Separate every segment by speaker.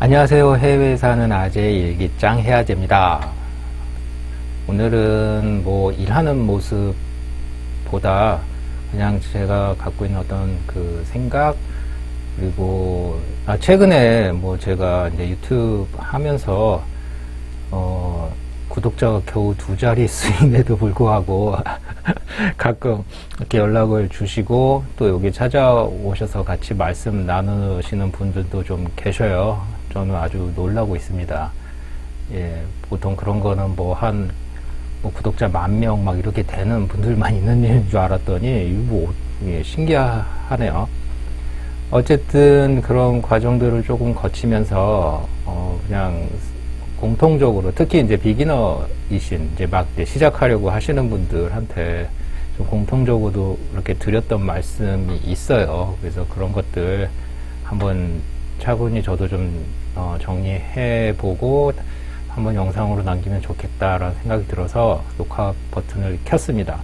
Speaker 1: 안녕하세요. 해외에 사는 아재의 일기장 해아재입니다. 오늘은 뭐 일하는 모습보다 그냥 제가 갖고 있는 어떤 그 생각, 그리고 최근에 뭐 제가 이제 유튜브 하면서 구독자가 겨우 2자릿수임에도 불구하고 가끔 이렇게 연락을 주시고 또 여기 찾아오셔서 같이 말씀 나누시는 분들도 좀 계셔요. 저는 아주 놀라고 있습니다. 예, 보통 그런 거는 뭐 구독자 10,000명 막 이렇게 되는 분들만 있는 일인 줄 알았더니 뭐 신기하네요. 어쨌든 그런 과정들을 조금 거치면서 그냥 공통적으로 특히 이제 비기너이신 이제 막 이제 시작하려고 하시는 분들한테 좀 공통적으로도 이렇게 드렸던 말씀이 있어요. 그래서 그런 것들 한번 차분히 저도 좀 정리해 보고 한번 영상으로 남기면 좋겠다라는 생각이 들어서 녹화 버튼을 켰습니다.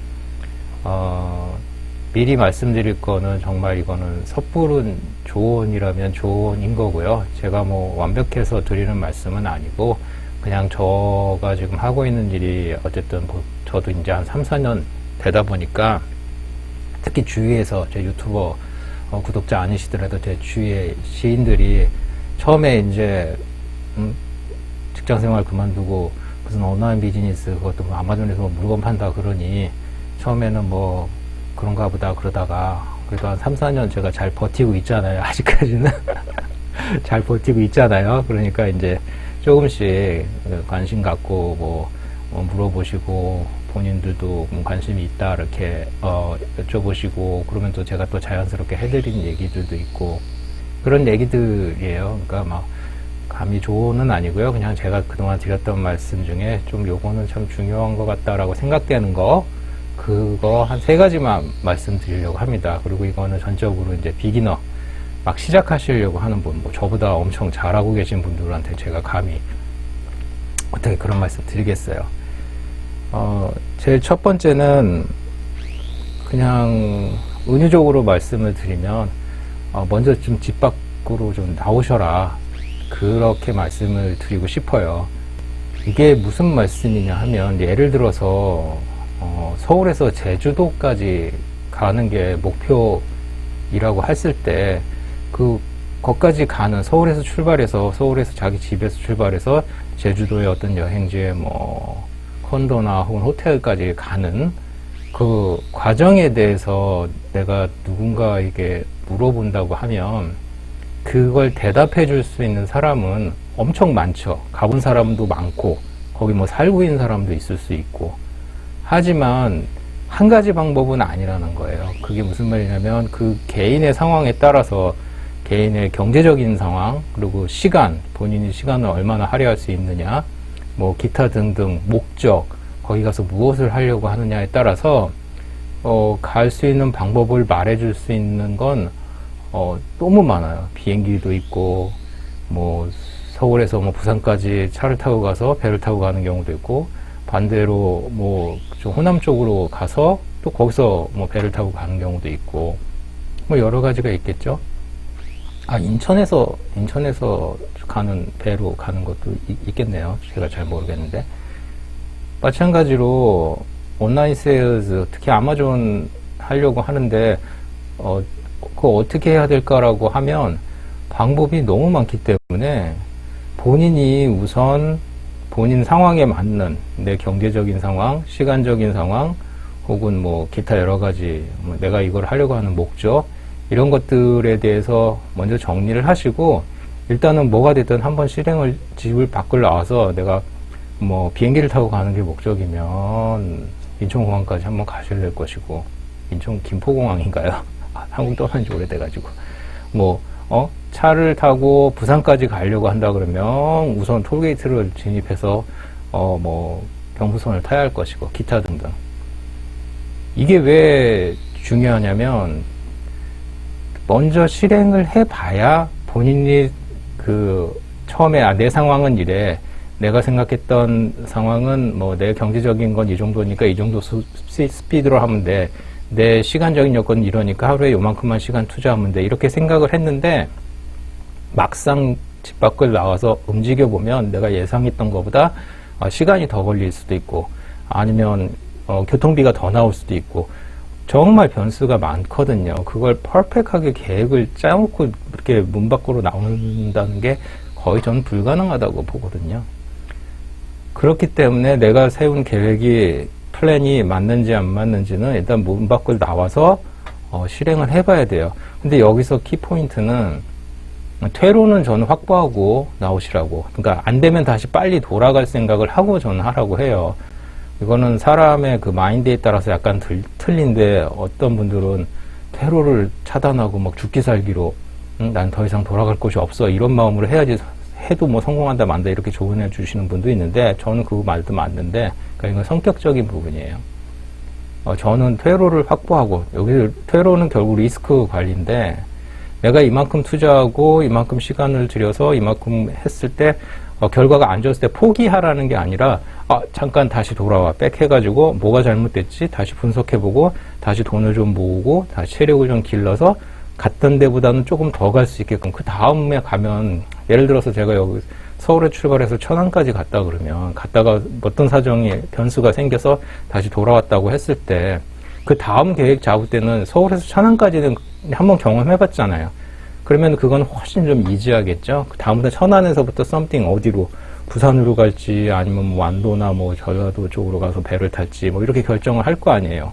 Speaker 1: 미리 말씀드릴 거는 정말 이거는 섣부른 조언이라면 조언인 거고요. 제가 뭐 완벽해서 드리는 말씀은 아니고 그냥 제가 지금 하고 있는 일이 어쨌든 저도 이제 한 3, 4년 되다 보니까 특히 주위에서 제 유튜버 구독자 아니시더라도 제 주위의 지인들이 처음에 이제 직장생활 그만두고 무슨 온라인 비즈니스 그것도 뭐 아마존에서 뭐 물건 판다 그러니 처음에는 뭐 그런가 보다 그러다가 그래도 한 3, 4년 제가 잘 버티고 있잖아요. 아직까지는 잘 버티고 있잖아요. 그러니까 이제 조금씩 관심 갖고 뭐 물어보시고 본인들도 뭐 관심이 있다 이렇게 여쭤보시고 그러면 또 제가 또 자연스럽게 해드린 얘기들도 있고 그런 얘기들이에요. 그러니까 막 감히 조언은 아니고요. 그냥 제가 그동안 드렸던 말씀 중에 좀 요거는 참 중요한 것 같다라고 생각되는 거 그거 한 3가지만 말씀드리려고 합니다. 그리고 이거는 전적으로 이제 비기너 막 시작하시려고 하는 분, 뭐 저보다 엄청 잘하고 계신 분들한테 제가 감히 어떻게 그런 말씀 드리겠어요. 제일 첫 번째는 그냥 은유적으로 말씀을 드리면 먼저 좀 집 밖으로 좀 나오셔라 그렇게 말씀을 드리고 싶어요. 이게 무슨 말씀이냐 하면 예를 들어서 서울에서 제주도까지 가는 게 목표이라고 했을 때 거기까지 가는 서울에서 자기 집에서 출발해서 제주도의 어떤 여행지에 뭐 콘도나 혹은 호텔까지 가는 그 과정에 대해서 내가 누군가에게 물어본다고 하면 그걸 대답해 줄 수 있는 사람은 엄청 많죠. 가본 사람도 많고 거기 뭐 살고 있는 사람도 있을 수 있고 하지만 한 가지 방법은 아니라는 거예요. 그게 무슨 말이냐면 그 개인의 상황에 따라서 개인의 경제적인 상황 그리고 시간 본인이 시간을 얼마나 할애할 수 있느냐 뭐 기타 등등 목적 거기 가서 무엇을 하려고 하느냐에 따라서 갈 수 있는 방법을 말해줄 수 있는 건 너무 많아요. 비행기도 있고 뭐 서울에서 뭐 부산까지 차를 타고 가서 배를 타고 가는 경우도 있고 반대로 뭐 좀 호남 쪽으로 가서 또 거기서 뭐 배를 타고 가는 경우도 있고 뭐 여러 가지가 있겠죠. 인천에서 가는 배로 가는 것도 있겠네요. 제가 잘 모르겠는데 마찬가지로 온라인 세일즈 특히 아마존 하려고 하는데 그거 어떻게 해야 될까라고 하면 방법이 너무 많기 때문에 본인이 우선 본인 상황에 맞는 내 경제적인 상황, 시간적인 상황 혹은 뭐 기타 여러 가지 내가 이걸 하려고 하는 목적 이런 것들에 대해서 먼저 정리를 하시고 일단은 뭐가 됐든 한번 집을 밖을 나와서 내가 뭐 비행기를 타고 가는 게 목적이면 인천공항까지 한번 가셔야 될 것이고 인천 김포공항인가요? 한국 떠난 지 오래돼가지고 차를 타고 부산까지 가려고 한다 그러면 우선 톨게이트를 진입해서 경부선을 타야 할 것이고 기타 등등 이게 왜 중요하냐면 먼저 실행을 해봐야 본인이 처음에 내 상황은 이래 내가 생각했던 상황은 뭐 내 경제적인 건 이 정도니까 이 정도 스피드로 하면 돼 내 시간적인 여건은 이러니까 하루에 요만큼만 시간 투자하면 돼 이렇게 생각을 했는데 막상 집 밖을 나가서 움직여보면 내가 예상했던 것보다 시간이 더 걸릴 수도 있고 아니면 교통비가 더 나올 수도 있고 정말 변수가 많거든요. 그걸 퍼펙트하게 계획을 짜놓고 이렇게 문 밖으로 나온다는 게 거의 저는 불가능하다고 보거든요. 그렇기 때문에 내가 세운 계획이 플랜이 맞는지 안 맞는지는 일단 문 밖을 나와서 실행을 해봐야 돼요. 근데 여기서 키포인트는 퇴로는 저는 확보하고 나오시라고. 그러니까 안 되면 다시 빨리 돌아갈 생각을 하고 저는 하라고 해요. 이거는 사람의 그 마인드에 따라서 약간 틀린데 어떤 분들은 퇴로를 차단하고 막 죽기 살기로 난 더 이상 돌아갈 곳이 없어 이런 마음으로 해야지 해도 뭐 성공한다 만다 이렇게 조언해 주시는 분도 있는데 저는 그 말도 맞는데 그러니까 이건 성격적인 부분이에요. 저는 퇴로를 확보하고 여기 퇴로는 결국 리스크 관리인데 내가 이만큼 투자하고 이만큼 시간을 들여서 이만큼 했을 때 결과가 안 좋았을 때 포기하라는 게 아니라 잠깐 다시 돌아와 백 해가지고 뭐가 잘못됐지 다시 분석해보고 다시 돈을 좀 모으고 다시 체력을 좀 길러서 갔던 데보다는 조금 더 갈 수 있게끔 그 다음에 가면 예를 들어서 제가 여기 서울에 출발해서 천안까지 갔다 그러면 갔다가 어떤 사정이 변수가 생겨서 다시 돌아왔다고 했을 때 그 다음 계획 잡을 때는 서울에서 천안까지는 한번 경험해봤잖아요. 그러면 그건 훨씬 좀 이지하겠죠. 다음부터 천안에서부터 썸띵 어디로 부산으로 갈지 아니면 뭐 완도나 뭐 전라도 쪽으로 가서 배를 탈지 뭐 이렇게 결정을 할 거 아니에요.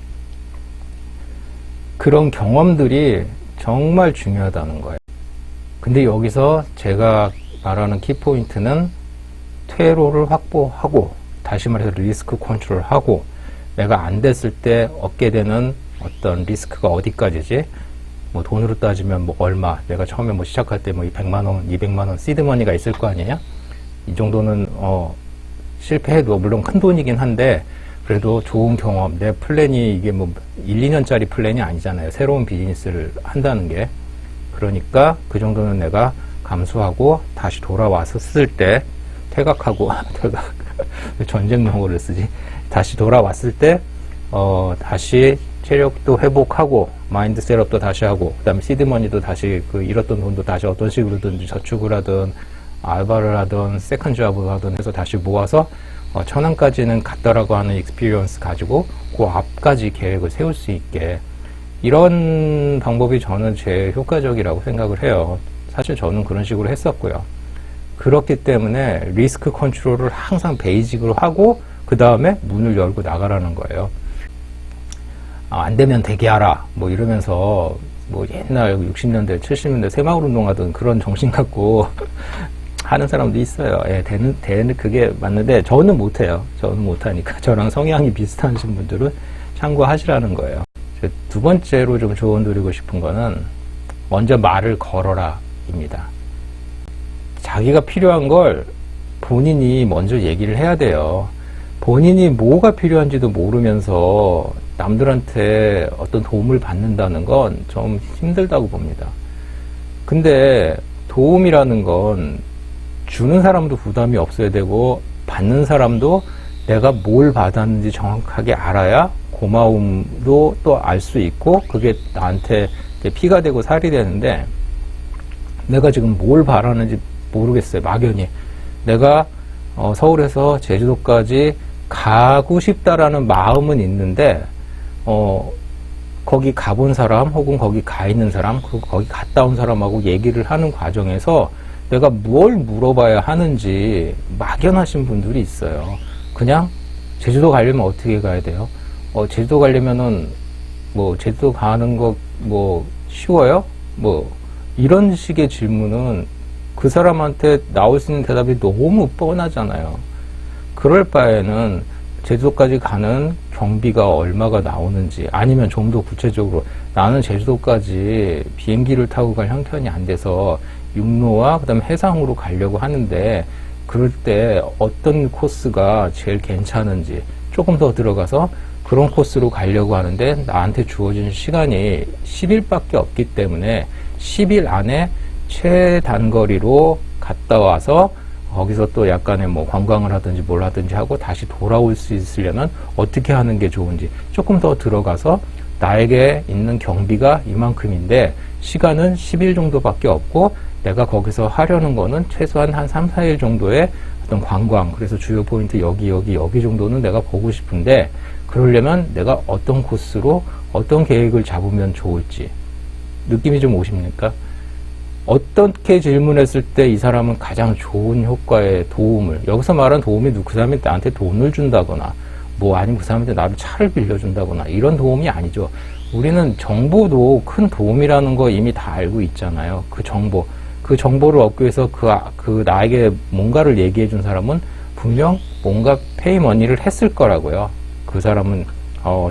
Speaker 1: 그런 경험들이 정말 중요하다는 거예요. 근데 여기서 제가 말하는 키포인트는 퇴로를 확보하고 다시 말해서 리스크 컨트롤하고 내가 안 됐을 때 얻게 되는 어떤 리스크가 어디까지지? 뭐 돈으로 따지면 뭐 얼마, 내가 처음에 뭐 시작할 때 뭐 100만원, 200만원 시드머니가 있을 거 아니에요? 이 정도는 실패해도 물론 큰 돈이긴 한데 그래도 좋은 경험, 내 플랜이 이게 뭐 1, 2년짜리 플랜이 아니잖아요. 새로운 비즈니스를 한다는 게. 그러니까 그 정도는 내가 감수하고 다시 돌아왔을 때 퇴각하고 전쟁 용어를 쓰지. 다시 돌아왔을 때 다시 체력도 회복하고 마인드 셋업도 다시 하고 그다음에 시드머니도 다시 그 잃었던 돈도 다시 어떤 식으로든지 저축을 하든 알바를 하든 세컨 잡을 하든 해서 다시 모아서 천안까지는 갔다라고 하는 익스피리언스 가지고 그 앞까지 계획을 세울 수 있게 이런 방법이 저는 제일 효과적이라고 생각을 해요. 사실 저는 그런 식으로 했었고요. 그렇기 때문에 리스크 컨트롤을 항상 베이직으로 하고 그 다음에 문을 열고 나가라는 거예요. 안 되면 대기하라 뭐 이러면서 뭐 옛날 60년대 70년대 새마을운동 하던 그런 정신 갖고 하는 사람도 있어요. 예, 되는 그게 맞는데 저는 못해요. 저는 못하니까 저랑 성향이 비슷하신 분들은 참고하시라는 거예요. 두 번째로 좀 조언 드리고 싶은 거는 먼저 말을 걸어라 입니다. 자기가 필요한 걸 본인이 먼저 얘기를 해야 돼요. 본인이 뭐가 필요한지도 모르면서 남들한테 어떤 도움을 받는다는 건 좀 힘들다고 봅니다. 근데 도움이라는 건 주는 사람도 부담이 없어야 되고 받는 사람도 내가 뭘 받았는지 정확하게 알아야 고마움도 또 알 수 있고 그게 나한테 피가 되고 살이 되는데 내가 지금 뭘 바라는지 모르겠어요. 막연히 내가 서울에서 제주도까지 가고 싶다라는 마음은 있는데 거기 가본 사람 혹은 거기 가 있는 사람 거기 갔다 온 사람하고 얘기를 하는 과정에서 내가 뭘 물어봐야 하는지 막연하신 분들이 있어요. 그냥 제주도 가려면 어떻게 가야 돼요? 제주도 가려면은 뭐 제주도 가는 거 뭐 쉬워요? 뭐 이런 식의 질문은 그 사람한테 나올 수 있는 대답이 너무 뻔하잖아요. 그럴 바에는 제주도까지 가는 경비가 얼마가 나오는지 아니면 좀 더 구체적으로 나는 제주도까지 비행기를 타고 갈 형편이 안 돼서 육로와 그다음에 해상으로 가려고 하는데 그럴 때 어떤 코스가 제일 괜찮은지 조금 더 들어가서 그런 코스로 가려고 하는데 나한테 주어진 시간이 10일밖에 없기 때문에 10일 안에 최단거리로 갔다 와서 거기서 또 약간의 뭐 관광을 하든지 뭘 하든지 하고 다시 돌아올 수 있으려면 어떻게 하는 게 좋은지 조금 더 들어가서 나에게 있는 경비가 이만큼인데 시간은 10일 정도밖에 없고 내가 거기서 하려는 거는 최소한 한 3, 4일 정도의 어떤 관광, 그래서 주요 포인트 여기 정도는 내가 보고 싶은데, 그러려면 내가 어떤 코스로 어떤 계획을 잡으면 좋을지 느낌이 좀 오십니까? 어떻게 질문했을 때 이 사람은 가장 좋은 효과의 도움을, 여기서 말한 도움이 그 사람이 나한테 돈을 준다거나 뭐 아니면 그 사람한테 나를 차를 빌려준다거나 이런 도움이 아니죠. 우리는 정보도 큰 도움이라는 거 이미 다 알고 있잖아요. 그 정보를 얻기 위해서 그 나에게 뭔가를 얘기해 준 사람은 분명 뭔가 페이머니를 했을 거라고요. 그 사람은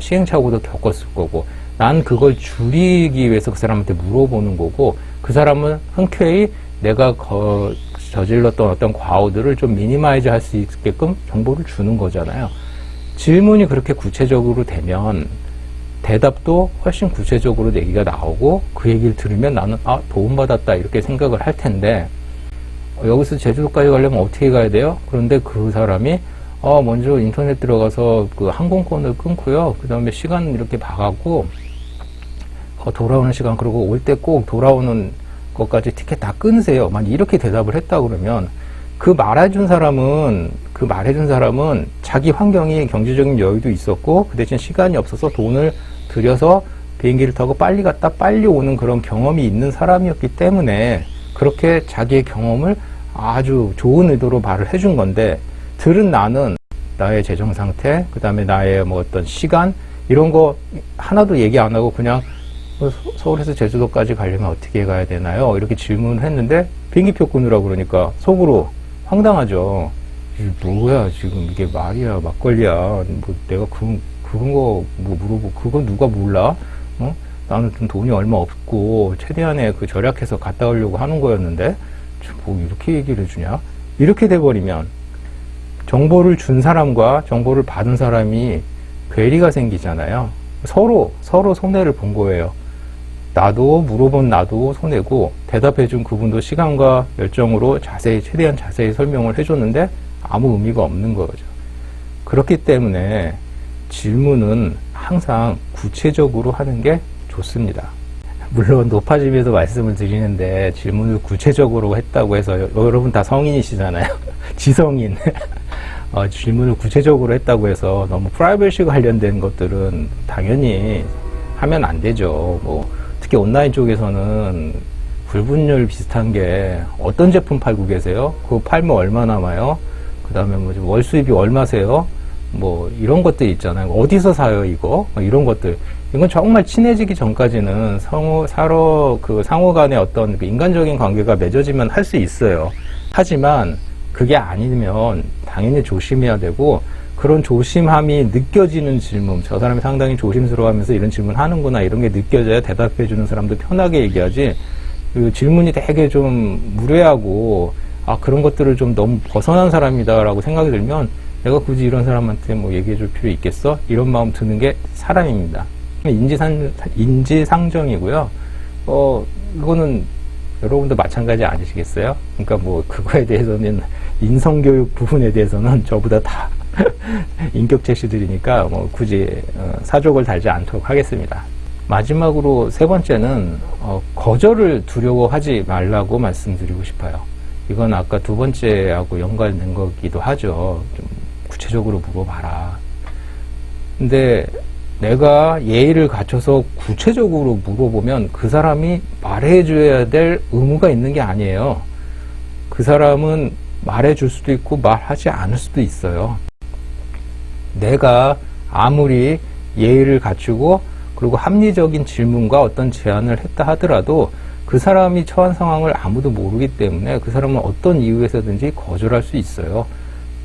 Speaker 1: 시행착오도 겪었을 거고, 난 그걸 줄이기 위해서 그 사람한테 물어보는 거고, 그 사람은 흔쾌히 내가 저질렀던 어떤 과오들을 좀 미니마이즈 할 수 있게끔 정보를 주는 거잖아요. 질문이 그렇게 구체적으로 되면 대답도 훨씬 구체적으로 얘기가 나오고, 그 얘기를 들으면 나는 도움받았다 이렇게 생각을 할 텐데, 여기서 제주도까지 가려면 어떻게 가야 돼요? 그런데 그 사람이 먼저 인터넷 들어가서 그 항공권을 끊고요, 그 다음에 시간 이렇게 봐가고 돌아오는 시간, 그리고 올 때 꼭 돌아오는 것까지 티켓 다 끊으세요. 만약 이렇게 대답을 했다 그러면 그 말해준 사람은 자기 환경이 경제적인 여유도 있었고, 그 대신 시간이 없어서 돈을 들여서 비행기를 타고 빨리 갔다 빨리 오는 그런 경험이 있는 사람이었기 때문에 그렇게 자기의 경험을 아주 좋은 의도로 말을 해준 건데, 들은 나는 나의 재정 상태, 그 다음에 나의 뭐 어떤 시간, 이런 거 하나도 얘기 안 하고 그냥 서울에서 제주도까지 가려면 어떻게 가야 되나요? 이렇게 질문을 했는데 비행기표 끊으라고 그러니까 속으로 황당하죠. 뭐야 지금 이게 말이야 막걸리야, 뭐 내가 그런 거 뭐 물어보고 그거 누가 몰라? 나는 좀 돈이 얼마 없고 최대한의 그 절약해서 갔다 오려고 하는 거였는데 뭐 이렇게 얘기를 해주냐? 이렇게 돼버리면 정보를 준 사람과 정보를 받은 사람이 괴리가 생기잖아요. 서로 손해를 본 거예요. 나도 물어본 나도 손해고, 대답해준 그분도 시간과 열정으로 최대한 자세히 설명을 해줬는데 아무 의미가 없는 거죠. 그렇기 때문에 질문은 항상 구체적으로 하는 게 좋습니다. 물론 높아짐에서 말씀을 드리는데 질문을 구체적으로 했다고 해서 여러분 다 성인이시잖아요. 지성인. 질문을 구체적으로 했다고 해서 너무 프라이버시 관련된 것들은 당연히 하면 안 되죠. 뭐 특히 온라인 쪽에서는 불분율 비슷한 게 어떤 제품 팔고 계세요? 그거 팔면 얼마 남아요? 그 다음에 뭐 월 수입이 얼마세요? 뭐 이런 것들 있잖아요. 어디서 사요 이거? 이런 것들. 이건 정말 친해지기 전까지는 서로 그 상호 간의 어떤 그 인간적인 관계가 맺어지면 할 수 있어요. 하지만 그게 아니면 당연히 조심해야 되고, 그런 조심함이 느껴지는 질문, 저 사람이 상당히 조심스러워하면서 이런 질문 하는구나 이런 게 느껴져야 대답해 주는 사람도 편하게 얘기하지, 그 질문이 되게 좀 무례하고 그런 것들을 좀 너무 벗어난 사람이다라고 생각이 들면 내가 굳이 이런 사람한테 뭐 얘기해 줄 필요 있겠어? 이런 마음 드는 게 사람입니다. 인지상정이고요. 이거는 여러분도 마찬가지 아니시겠어요? 그러니까 뭐 그거에 대해서는 인성교육 부분에 대해서는 저보다 다 인격체시들이니까 뭐 굳이 사족을 달지 않도록 하겠습니다. 마지막으로 세 번째는 거절을 두려워하지 말라고 말씀드리고 싶어요. 이건 아까 두 번째하고 연관된 거기도 하죠. 좀 구체적으로 물어봐라. 근데 내가 예의를 갖춰서 구체적으로 물어보면 그 사람이 말해줘야 될 의무가 있는 게 아니에요. 그 사람은 말해줄 수도 있고 말하지 않을 수도 있어요. 내가 아무리 예의를 갖추고 그리고 합리적인 질문과 어떤 제안을 했다 하더라도 그 사람이 처한 상황을 아무도 모르기 때문에 그 사람은 어떤 이유에서든지 거절할 수 있어요.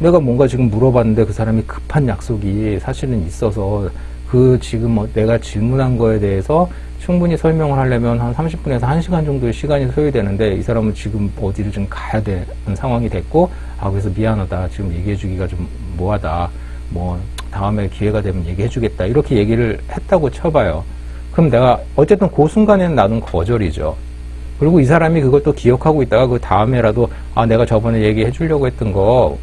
Speaker 1: 내가 뭔가 지금 물어봤는데 그 사람이 급한 약속이 사실은 있어서 지금 내가 질문한 거에 대해서 충분히 설명을 하려면 한 30분에서 1시간 정도의 시간이 소요되는데 이 사람은 지금 어디를 좀 가야 되는 상황이 됐고 그래서 미안하다, 지금 얘기해 주기가 좀 뭐하다, 뭐 다음에 기회가 되면 얘기해 주겠다, 이렇게 얘기를 했다고 쳐봐요. 그럼 내가 어쨌든 그 순간에는 나는 거절이죠. 그리고 이 사람이 그걸 또 기억하고 있다가 그 다음에라도 내가 저번에 얘기해 주려고 했던 거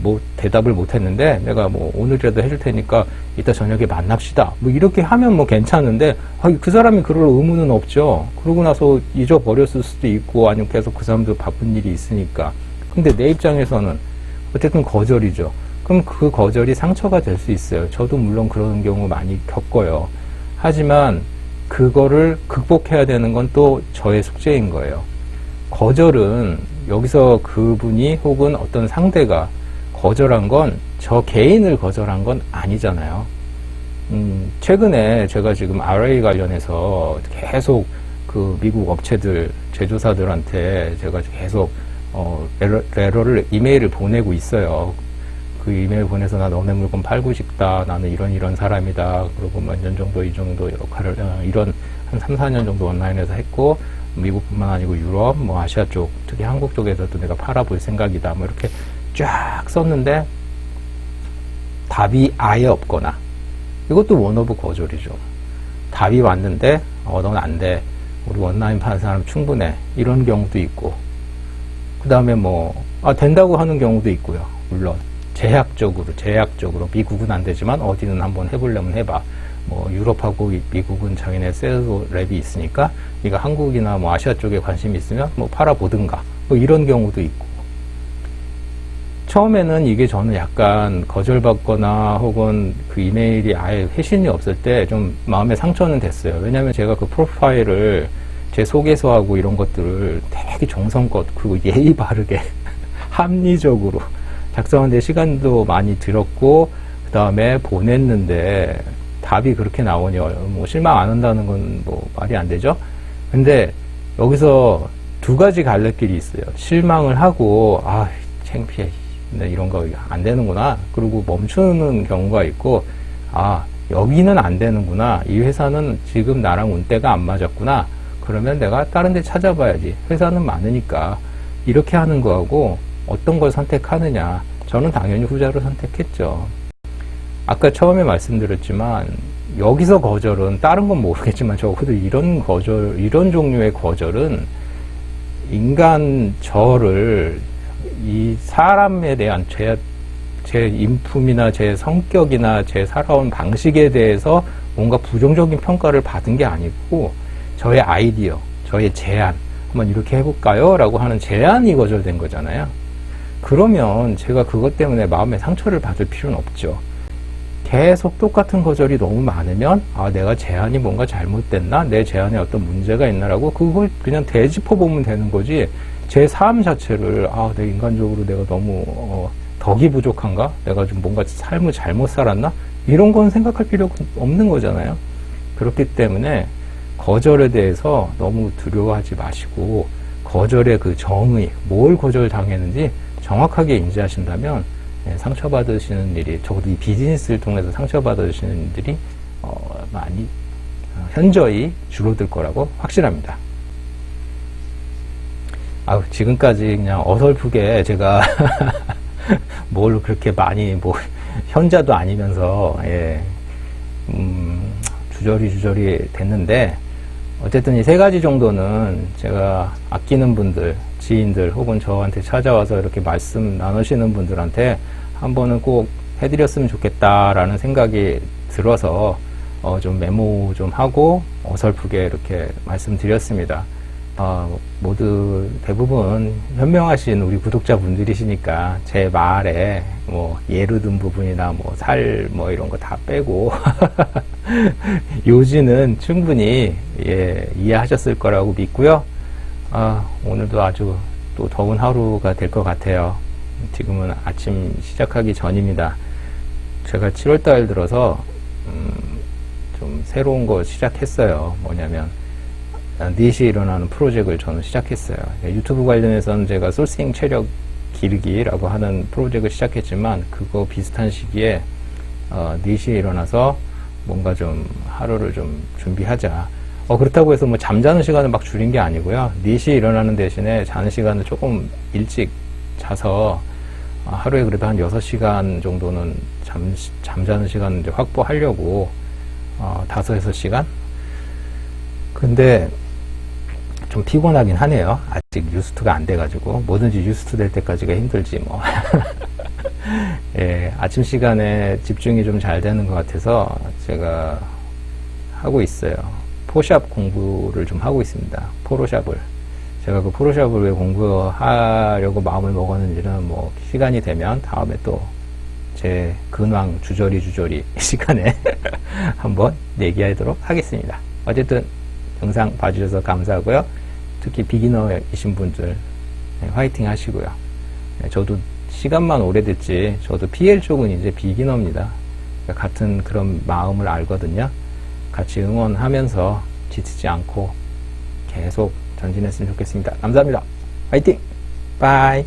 Speaker 1: 뭐 대답을 못 했는데 내가 뭐 오늘이라도 해줄 테니까 이따 저녁에 만납시다. 뭐 이렇게 하면 뭐 괜찮은데 그 사람이 그럴 의무는 없죠. 그러고 나서 잊어버렸을 수도 있고 아니면 계속 그 사람도 바쁜 일이 있으니까. 근데 내 입장에서는 어쨌든 거절이죠. 그럼 그 거절이 상처가 될 수 있어요. 저도 물론 그런 경우 많이 겪어요. 하지만 그거를 극복해야 되는 건 또 저의 숙제인 거예요. 거절은 여기서 그분이 혹은 어떤 상대가 거절한 건 저 개인을 거절한 건 아니잖아요. 최근에 제가 지금 RA 관련해서 계속 그 미국 업체들, 제조사들한테 제가 계속 레러를, 이메일을 보내고 있어요. 그 이메일 보내서 나 너네 물건 팔고 싶다. 나는 이런 사람이다. 그리고 몇 년 정도 이 정도 역할을, 이런 한 3, 4년 정도 온라인에서 했고, 미국뿐만 아니고 유럽, 뭐 아시아 쪽, 특히 한국 쪽에서도 내가 팔아볼 생각이다. 뭐 이렇게 쫙 썼는데 답이 아예 없거나, 이것도 원 오브 거절이죠. 답이 왔는데 넌 안 돼. 우리 온라인 파는 사람 충분해. 이런 경우도 있고, 그 다음에 뭐 된다고 하는 경우도 있고요. 물론 제약적으로 미국은 안 되지만 어디는 한번 해보려면 해봐. 뭐 유럽하고 미국은 자기네 세일즈 랩이 있으니까 네가 한국이나 뭐 아시아 쪽에 관심이 있으면 뭐 팔아보든가, 뭐 이런 경우도 있고. 처음에는 이게 저는 약간 거절받거나 혹은 그 이메일이 아예 회신이 없을 때 좀 마음에 상처는 됐어요. 왜냐하면 제가 그 프로파일을 제 소개서하고 이런 것들을 되게 정성껏 그리고 예의 바르게 합리적으로 작성하는데 시간도 많이 들었고, 그 다음에 보냈는데 답이 그렇게 나오니 뭐 실망 안 한다는 건 뭐 말이 안 되죠. 근데 여기서 두 가지 갈래길이 있어요. 실망을 하고 창피해, 이런 거 안 되는구나, 그리고 멈추는 경우가 있고, 여기는 안 되는구나, 이 회사는 지금 나랑 운때가 안 맞았구나, 그러면 내가 다른 데 찾아봐야지, 회사는 많으니까. 이렇게 하는 거하고 어떤 걸 선택하느냐, 저는 당연히 후자를 선택했죠. 아까 처음에 말씀드렸지만 여기서 거절은, 다른 건 모르겠지만 적어도 이런 종류의 거절은 인간 저를, 이 사람에 대한 제 인품이나 제 성격이나 제 살아온 방식에 대해서 뭔가 부정적인 평가를 받은 게 아니고, 저의 아이디어, 저의 제안, 한번 이렇게 해볼까요? 라고 하는 제안이 거절된 거잖아요. 그러면 제가 그것 때문에 마음에 상처를 받을 필요는 없죠. 계속 똑같은 거절이 너무 많으면 내가 제안이 뭔가 잘못됐나? 내 제안에 어떤 문제가 있나라고 그걸 그냥 되짚어보면 되는 거지, 제 삶 자체를 내 인간적으로 내가 너무 덕이 부족한가? 내가 좀 뭔가 삶을 잘못 살았나? 이런 건 생각할 필요가 없는 거잖아요. 그렇기 때문에 거절에 대해서 너무 두려워하지 마시고, 거절의 그 정의, 뭘 거절당했는지 정확하게 인지하신다면 상처받으시는 일이, 적어도 이 비즈니스를 통해서 상처받으시는 일들이 많이 현저히 줄어들 거라고 확신합니다. 지금까지 그냥 어설프게 제가 뭘 그렇게 많이 현자도 아니면서 주저리 됐는데, 어쨌든 이 세 가지 정도는 제가 아끼는 분들, 지인들 혹은 저한테 찾아와서 이렇게 말씀 나누시는 분들한테 한 번은 꼭 해드렸으면 좋겠다라는 생각이 들어서 좀 메모 좀 하고 어설프게 이렇게 말씀드렸습니다. 모두 대부분 현명하신 우리 구독자분들이시니까 제 말에 뭐 예로 든 부분이나 살 이런 거 다 빼고 요지는 충분히 이해하셨을 거라고 믿고요. 오늘도 아주 또 더운 하루가 될 것 같아요. 지금은 아침 시작하기 전입니다. 제가 7월달 들어서 좀 새로운 거 시작했어요. 뭐냐면 4시에 일어나는 프로젝트를 저는 시작했어요. 유튜브 관련해서는 제가 소싱 체력 기르기라고 하는 프로젝트를 시작했지만, 그거 비슷한 시기에 4시에 일어나서 뭔가 좀 하루를 좀 준비하자. 그렇다고 해서 잠자는 시간을 막 줄인 게 아니고요. 4시에 일어나는 대신에 자는 시간을 조금 일찍 자서 하루에 그래도 한 6시간 정도는 잠자는 시간을 이제 확보하려고 5, 6시간? 근데 좀 피곤하긴 하네요. 아직 유스트가 안 돼가지고. 뭐든지 유스트 될 때까지가 힘들지 뭐. 예, 아침 시간에 집중이 좀 잘 되는 것 같아서 제가 하고 있어요. 포샵 공부를 좀 하고 있습니다. 포로샵을. 제가 그 포로샵을 왜 공부하려고 마음을 먹었는지는 뭐 시간이 되면 다음에 또 제 근황 주저리 시간에 한번 얘기하도록 하겠습니다. 어쨌든 영상 봐주셔서 감사하고요. 특히 비기너이신 분들 화이팅 하시고요. 저도 시간만 오래됐지 저도 PL 쪽은 이제 비기너입니다. 그러니까 같은 그런 마음을 알거든요. 같이 응원하면서 지치지 않고 계속 전진했으면 좋겠습니다. 감사합니다. 화이팅! 바이!